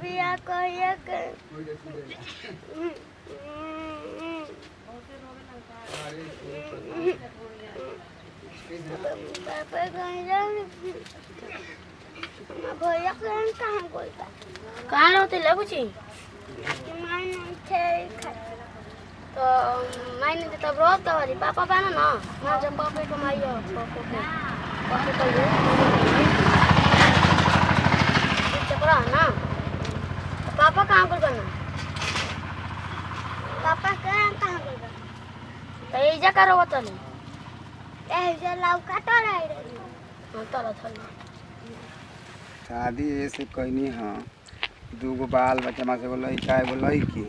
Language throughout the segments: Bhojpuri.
बिया कहिया के पापा कहीं जाने भैया कहाँ बोलता कहाँ रहते लगुची तो मैंने तो तब रोक तो वाली पापा बना ना ना जब पापा कमाई हो पापा को ले चपड़ा ना तो पापा कहाँ पर करना पापा कहाँ पर करना तो ये जा करो वो तो नहीं ऐसे लौका तो रही हाँ तो शादी ऐसे कहनी हाँ दूगो बाल बच्चा में से एगो लड़का एगो लड़की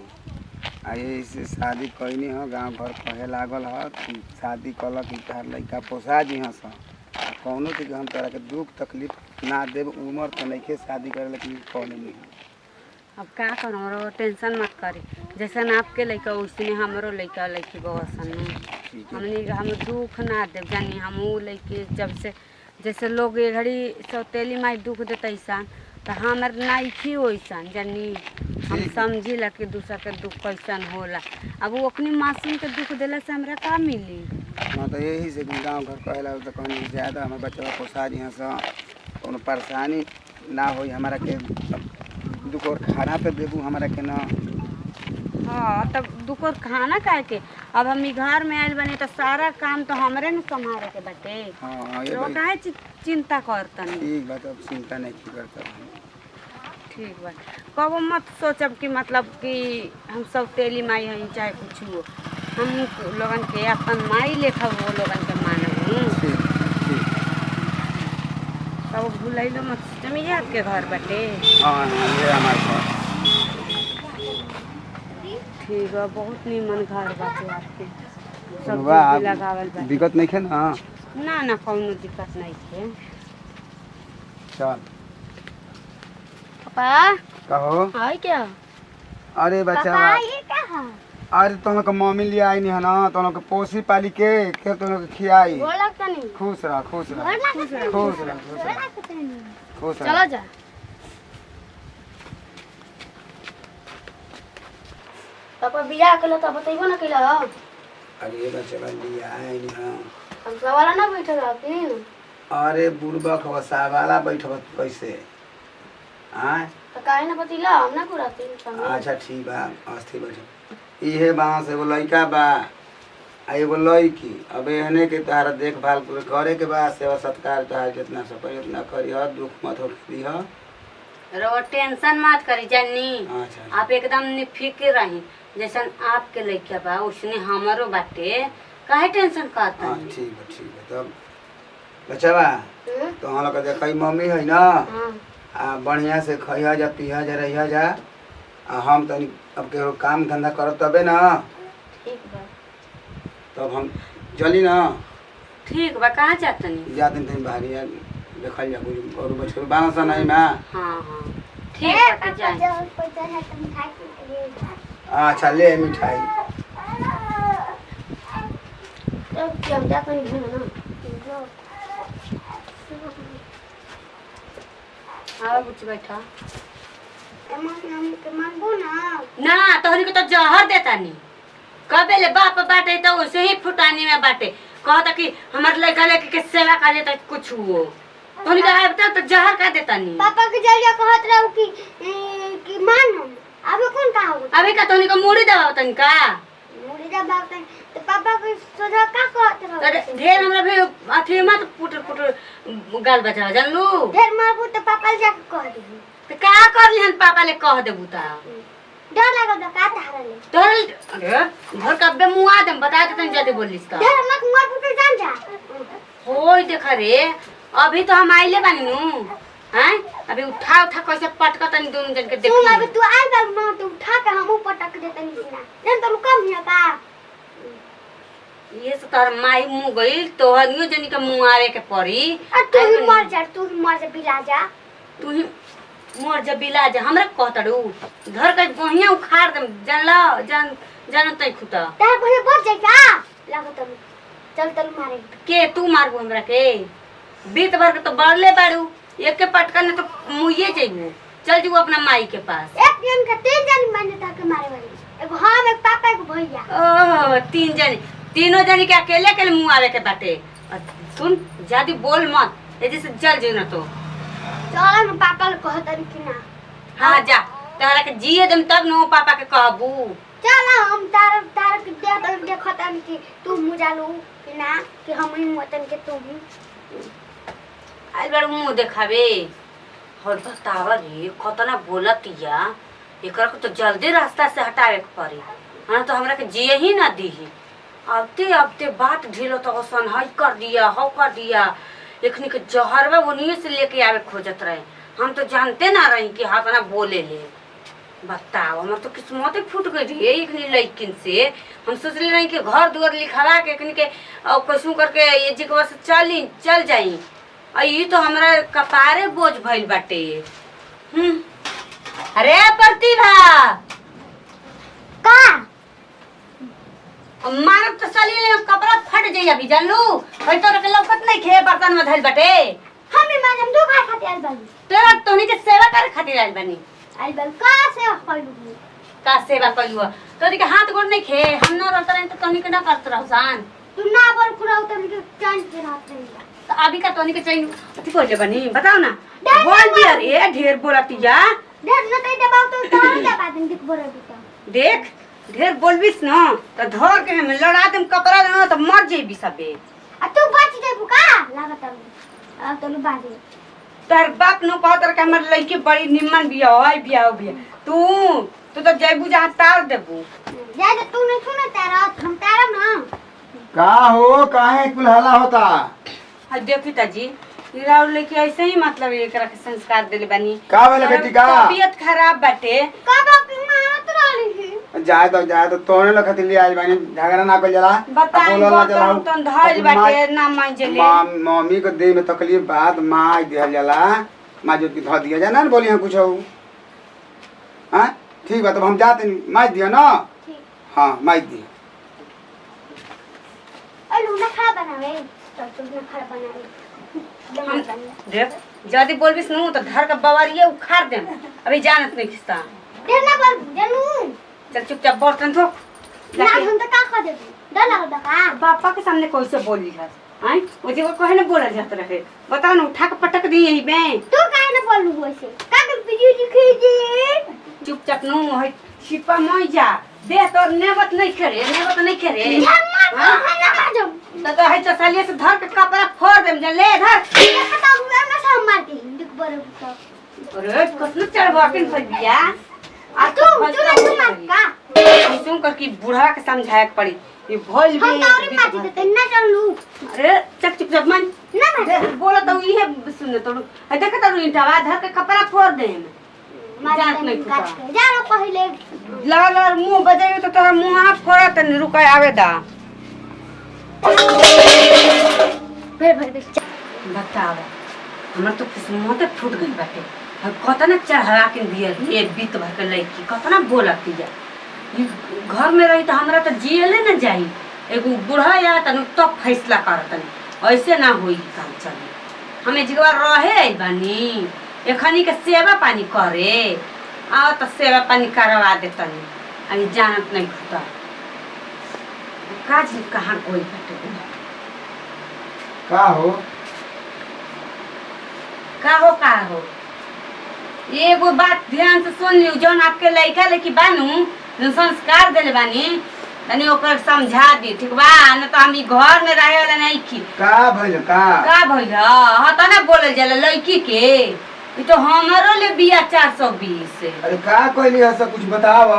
आ ऐसे शादी कहनी हाँ गाँव घर कहे लागल है कि शादी कलक तार लड़का पोसा जी हाँ सन कौनो चीज हम तोरा के दुख तकलीफ ना देव उम्र तो नहीं शादी करे लेकिन कौन नहीं अब का करो टेंशन मत करी जैसन आपके लड़का वैसे हमरो लड़का लड़की बसन हमने हम दुख ना देव जानी हम लड़के जब से जैसे लोग ये घड़ी सौतेली माई दुख देते ऐसा तो हमार नाइखी वैसन जानी हम समझी ला कि दूसरा के दुख कैसन होला अब वो अपनी मासूम के दुख दिला से हमरा का मिली हाँ तो यही से गाँव घर कहला तो कहनी ज़्यादा हमारे बच्चा पोसा जी हाँ कोनो परेशानी ना हो हमारा के दुख और खाना पे देबू हमारा के ना हाँ तब दुख और खाना खाए के अब हम घर में आयल बने तो सारा काम तो हमरे न संभाले के बाटे हाँ तो काहे चिंता करतन ठीक बात अब चिंता नहीं करता ठीक बा कबो मत सोचब कि मतलब कि हम सब तेली माई हई चाहे कुछ हो हम लोगन के अपन माई लेखा वो लोगन के मानब कब भूलैलो मत जमी आपके घर बाटे हाँ ये हमारे घर ठीक है बहुत नीमन घर बाटे आपके सब वाह, चीज लगावल बा दिक्कत नहीं है ना ना ना कौनो दिक्कत नहीं है चल पापा कहो हाय क्या अरे बच्चा पापा ये क्या है अरे तुम लोग मम्मी ले आई नहीं है ना तुम लोग पोसी पाली के तुम लोग खियाई गोड़ लगता नहीं खुश रह खुश रह गोड़ लगता नहीं खुश रह गोड़ लगता नहीं खुश रह चलो जा पापा बियाह कलो तो बताइबो ना कइला अरे बच्चा ले आई नहीं है हम सवाला ना बैठे रहती अरे बुढ़बक हो सावाला बैठब कैसे आय तो काहे ना बतिला हम ना कुराती अच्छा ठीक बा अस्थि बैठ इहे बाँस एगो लड़का बा आ एगो लड़की अब एहने के तोहरा देखभाल करे के बा सेवा सत्कार तोहार जितना सफाई उतना करी दुख मत होती रो टेंशन मत करी जानी अच्छा आप एकदम निफिक्र रही जैसन आपके लड़का बा उसने हमारो बाटे काहे टेंशन करता हाँ ठीक है तब बच्चा बा तो हम लोग देखई मम्मी है ना आ बढ़िया से खइहा जा पीहा जा रहिया जा आ हम तनी अब के काम धंधा करब तबे ना ठीक बा तब हम चली ना ठीक बा कहाँ जातनी जा दिन तनी बाहरी या देखल जा कुछ और बच्चे बांस नहीं ना हाँ हाँ ठीक बा जाए अच्छा ले मिठाई तब क्या हम जाते नहीं ना हाँ बुच्ची बैठा मांगो ना ना तोहनी को तो जहर देता नहीं कबे ले बाप बाटे तो उसे ही फुटानी में बाटे कहता कि हमारे लड़का लेके के सेवा कर देता कुछ हुओ तोहनी का है बता तो जहर का देता नहीं पापा के जरिया कहत रहू कि मान हम अबे कौन का हो अभी का तोहनी को मुड़ी दवा तनी का मुड़ी जब बात तो पापा के सोचा का कहत रहू तो ढेर हमरा भी अथी मत पुटर पुटर गाल बचा जान लू ढेर मारबू तो पापा ले जाके कह दी तो का करली हन पापा ले कह देबू ता डर लागल बा का धारा ले तोहर अरे घर का बे मुआ दम बता दे तनी जल्दी बोलिस का ढेर हमक मारबू तो जान जा होय देख रे अभी तो हम आइले बानी नु हैं अभी उठा उठा कैसे पटका तनी दोनों जन के देख सुन अबे तू आई बार ना तू उठा के हमू पटक दे तनी सीना जन तो कम हिया का ये से तार माई मुंह गई तोहनियो जनी के मुंह आवे के पड़ी तू ही मर जा बिला जा तू ही मोर जब बिला जा हमरा कहतड़ू घर के गोहिया उखाड़ दम जानला जान तई खुता तार भले बढ़ जाई का लागत चल मारे के तू मारबो हमरा के बीत भर के तो बड़ले बाड़ू एक के पटका ने तो मुइये जइबू चल जू अपना माई के पास। एक जन का 3 जन मान्यता के मारे वाली, एगो हम, एक पापा, एगो भैया। ओह 3 जनी, तीनों जनी के अकेले अकेले मुंह आवे के बाटे। सुन ज्यादा बोल मत, एजे से चल जी ना तो। चल हम पापा ले कहत रही कि ना। हाँ जा, तहरा के जिए दम तब न पापा के कहबू। चल हम तार के देखत रही कि तू मुजालू कि ना, कि हम ही मतन के तू ही। आज बार मुंह देखावे और बतावा रे कतना बोलतिया। एकरा को तो जल्दी रास्ता से हटावे के पड़ी, हाँ तो हमरा के जिए ही ना दी। अब बात ढीलो तो सन हई कर दिया, हौ कर दिया। एखनी के जहरवा उन्हीं से लेके आवे खोजत रहे, हम तो जानते ना रही कि हाथ ना बोले ले। बताओ हमार तो किस्मत फूट गई रही एखनी लड़किन से। हम सोचले रही कि घर दुआर लिखावा के एखनी के कैसू करके ये जिकवा से चल जाई। ये तो हमरा कपारे बोझ भइल बाटे। अरे प्रतिभा का मारब तो चली कपड़ा फट जाई अभी जानलू। हई तो रख लौकत नहीं खे बर्तन में धइल बाटे। हम माजम दो खा खाते आइल बानी। तेरा तोनी के सेवा करे खातिर आइल बानी। आइल बाल का सेवा कइलू? का सेवा कइलू? तोनी के हाथ गोड़ नहीं खे, हम न रहत रही तो तोनी के ना करत रहसान। तू ना बोल खुराउ तनी के चांद के रहत रही। तो अभी का तोनी के चाहिए अथी बोले बनी बताओ ना। बोल दिया रे ढेर बोलतिया। ढेर न तई दबाव तो तार के बाद दिख बोल बिता। देख ढेर बोलबिस न तो धर के हम लड़ा देम कपड़ा न तो मर जेबी सबे। आ तू बच जेबू का लागत अब तो बाजे। तार बाप न कहत रहे हमर लड़की बड़ी निम्मन बिया होय बिया तू तो जेबू जहां तार देबू। जा जा तू नहीं सुने तारा हम तारा ना। का हो काहे कुलहला होता? हां देखी ताजी राउर लेके ऐसे ही मतलब एकरा के संस्कार देले बानी। का भेले बेटी का? तबीयत खराब बाटे। का बाप की मारत रहली है। जाए तो तोने लखत ले आइल बानी, झगड़ा ना कर जला। बताई बर्तन धइल बाटे ना मांजले। मम्मी को देह में तकलीफ बात माई दिहल जाला, मां जो की ध दिया जा ना बोली हम कुछ हो। हां ठीक बा तब हम जाते माई दिया ना। ठीक हां माई दी। अलू ना खा बनावे तो तू ना खा बनावे। देख जदी बोलबिस नु तो घर का बवारिए उखाड़ देम। अभी जानत नहीं किस्ता। देर ना बोल जानू। चल चुपचाप बर्तन धो। ना हम तो का कर देबू? डर लगता का? पापा के सामने कैसे बोली है? हैं वो जो कहे ना बोला जात रहे। बताओ ना उठा के पटक दी यही में। तू काहे ना बोलू वैसे? का कर बिजली खींची? चुपचाप नु है छिपा मई जा। दे तो नेबत नहीं करे तो है तो सालिए से धर के कपड़ा फोड़ देम जा ले धर। ये खता हुआ ना सब मार के दिख बरे तो। अरे कसम चढ़वा के फल बिया। आ तू नहीं मार का? तुम कर की बूढ़ा के समझाए के पड़ी। ये भोल भी हम तौरी माटी देते ना चलू। अरे चक चुपचाप मन ना मार बोला तो ये सुन तो देख तो इंटावा धर के कपड़ा फोड़ देम। जात नहीं काट के जा रो पहले लगा मुंह बजाई तो तोरा मुंह हाथ फोड़ा त रुका आवे दा। फिर बताओ हमर तो किस्मत फूट गई बाटे। अब कतना चढ़ा के दिया ये बीत भर के लड़की कतना बोलती है। ये घर में रही तो हमरा तो जियले न जाई। एगो बूढ़ा या तनु तो फैसला करतन ऐसे ना होई काम चली। हमें जिगवा रहे आई बानी एखनी के सेवा पानी करे आओ तो सेवा पानी करवा देतनी। अभी जानत नहीं खुदा काज कहाँ कोई बटे का हो का हो। एगो बात ध्यान से सुन लियो जौन आपके लइका लेकी बानू जो संस्कार देले बानी तनी ओकर समझा दी ठीक बा न तो हम ई घर में रहे वाला नहीं की। का भइल का भइल ह त ना बोलल जाला लड़की के। ई तो हमरो ले बिया 420। अरे का कहली है सब कुछ बताव।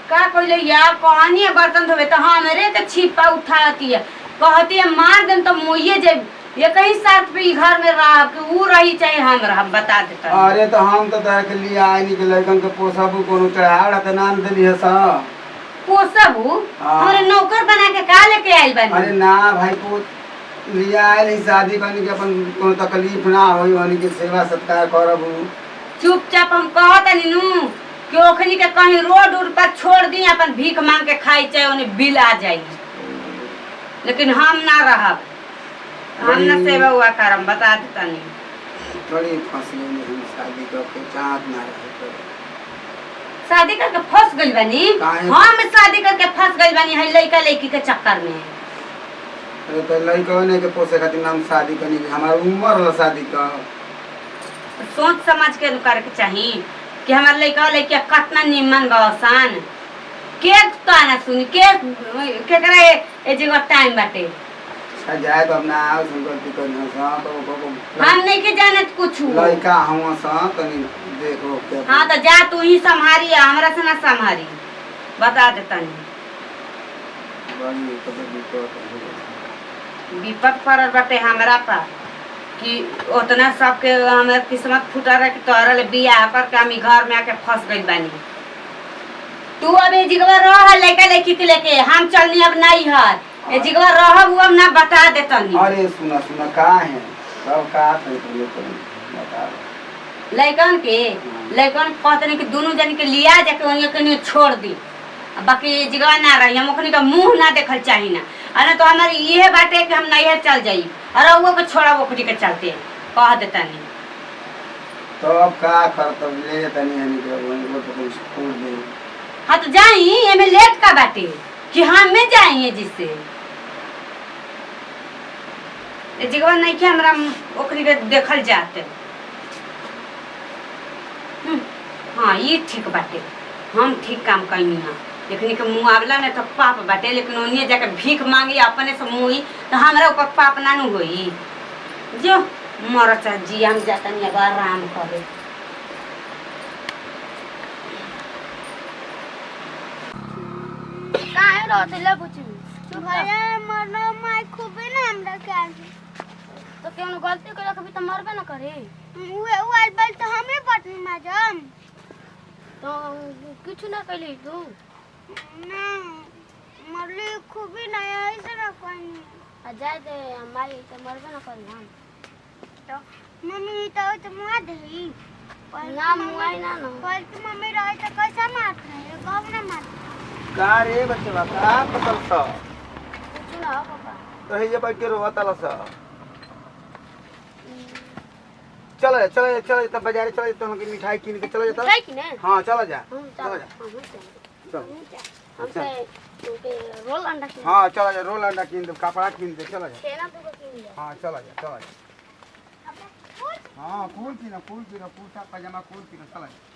का कहले या कहानी बर्तन धोबे तो हमरे के छिपा उठाती है कहती है मार देम तो मोइए जे ये कहीं साथ पे ई घर में रह कि ऊ रही चाहे हम रह बता देता। अरे तो हम तो तोरा के लिए आइनी के लड़कन के पोसबू कोनो चढ़ाड़ त नाम देली है सा पोसबू हमरे नौकर बना के का लेके आइल बानी। अरे ना भाई को लिया आइल शादी करने के अपन कोनो तकलीफ ना होई वाली के सेवा सत्कार करबू। चुपचाप हम कहत नु कि ओखनी के कहीं रोड उड पर छोड़ दी अपन भीख मांग के खाई चाहे उन्हें बिल आ जाई। लेकिन हम ना रहब हम ना सेवा हुआ करम बता देता नहीं। थोड़ी फंसी शादी करके चाहत ना रहे तो शादी करके फंस गइल बानी। काहे? हम शादी करके फंस गइल बानी है लइका लइकी के चक्कर में। अरे तो लड़का ने के पोसे खातिर नाम शादी करनी हमार उम्र हो शादी का। सोच समझ के करे के चाही कि हमार लइका लइकी कितना निमन बसन के कहना सुनी के करे ए जगह टाइम बाटे जाए तो अपना आओ संगति करना सा तो हम नहीं के जानत कुछ लड़का हम सा तनी देखो के। हाँ तो जा तू ही संभारी हमरा से ना संभारी बता देता नहीं बड़ी तो विपद पड़ल बाटे हमरा पर कि उतना सबके हमार किस्मत फूटा रहे कि तोहरा ले बियाह करके हम घर में आके फंस गइल बानी। तू अभी जिगवा रह लइका लइकी के लेके हम चलनी अब नहीं हर ए जिगवा रह वो अब ना बता देतनी। अरे सुना सुना का है सब का है तो बता लइकन कहते नहीं कि दोनों जन के लिया जाके वहीं कहीं छोड़ दी बाकी जिगवा ना रही हम ओखनी का मुंह ना देखल चाही ना अरे तो हमारी ये बाटे कि हम नहीं चल जाई अरे वो को छोड़ा वो कुछ के चलते कह देता नहीं तो अब का कर तो ले तनी हनी के वो तो कुछ छोड़ दे। हाँ तो जाई एमे लेट का बाटे कि हम में जाइए जिससे ए जिगवा नहीं कि हमरा ओखनी के देखल जाते। हाँ ये ठीक बाटे हम ठीक काम कइनी हां लेकिन के मुआवला में तो पाप बाटे लेकिन ओनिए जाके भीख मांगी अपने से मुई तो हमरा ऊपर पाप ना नु होई जो मर चा जी हम जाता नहीं अब आराम करे। काहे रहते ले पूछी भैया मरना माय खूबे ना हमरा के आगे तो केनो गलती करे कभी तो मरबे ना करे वो बाल तो हमें पटनी मैडम तो कुछ ना कइली तू ना मरली खूबे ना ऐसे ना कोई आ जाए दे माई तो मरबे ना करी हम तो मम्मी तो मुआ देही ना मुआई ना ना पर तू मम्मी रहे तो कैसा मारत है कब ना मार का रे बच्चा का पतल सा कुछ ना पापा तो हे ये बैठ के रोवा तला सा चलो चलो चलो तब बाजार चलो तो हम मिठाई किन के चलो जाता मिठाई किने हां चलो जा चलो जा हमसे के रोल अंडा किन हां चलो जा रोल अंडा किन दे कपड़ा किन दे चलो जा छेना तो किन ले हां चलो जा हां फूल की ना पूछा पजामा फूल की ना चलो जा